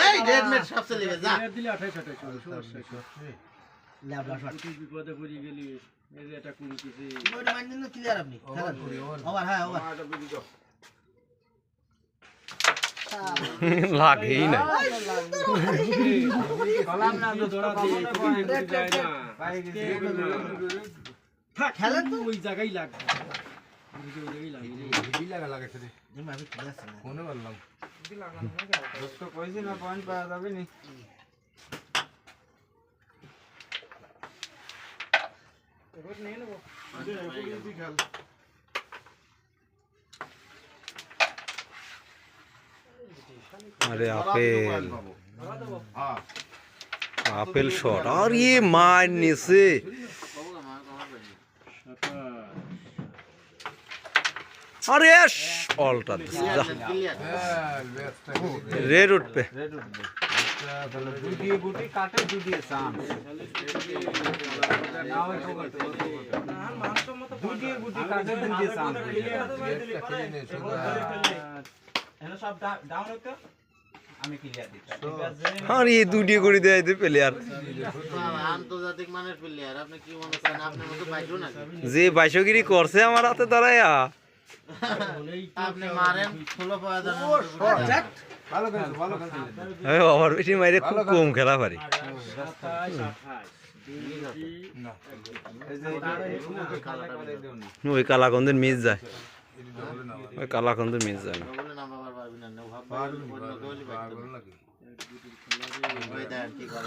এই রেড মেট সব চলে গেছে যা দিলে 28 সমস্যা ল্যাবলা শট তুই বিপদে পড়ে গেলি এই যে এটা কোন কিছু ওটা মান দিন ক্লিয়ার আপনি ওভার হ্যাঁ ওভার লাগেই না কলাম না তো ধরা দিয়ে যায় না খেলেন তো ওই জায়গায় লাগবে ওই জায়গায় লাগবে আমি ক্লিয়ার আছে না ফোনে বললাম দোস্ত কইছি না পয়েন্ট পাওয়া যাবে নি এবার নিয়ে নেব अरे আপেল আপেল শট আর ये মার নিছে अरे অল্টা রেড উঠ पे রেড উঠবে তাহলে দুটি গুটি কাটে দুটি সাম নাও দুটি গুটি কাটে দুটি সাম এনা সব ডাউন হতো আমি ক্লিয়ার দিতাম ঠিক আছে আর ये দুটি করে দেয় দে প্লেয়ার আন্তর্জাতিক মানের প্লেয়ার আপনি কি মনে করেন আপনার মতো বাইজো না যে বাইশগিরি করছে আমার হাতে দাঁড়ায়া আপনি মারেন 16 পাওয়া যাবে ভালো খেলছো আমি ওভার বেশি মাইরে খুব কম খেলা পারি এই যে কালা করে দেউনি ওই কালাকন্দের মিস যায় ওই কালাকন্দের মিস যায় না বলে নাম আবার পারবি না ওভাব অন্য কেউলি বাইতো ওই দেন কি করে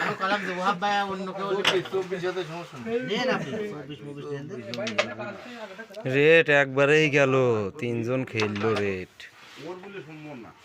আমি কলাম যে ওভাব ভাই অন্য কেউলি 24 সাথে সমস্যা নেই নেন আপনি 24 দেন রেট একবারেই গেল তিনজন খেললো রেট ওর বলে সম্ভব না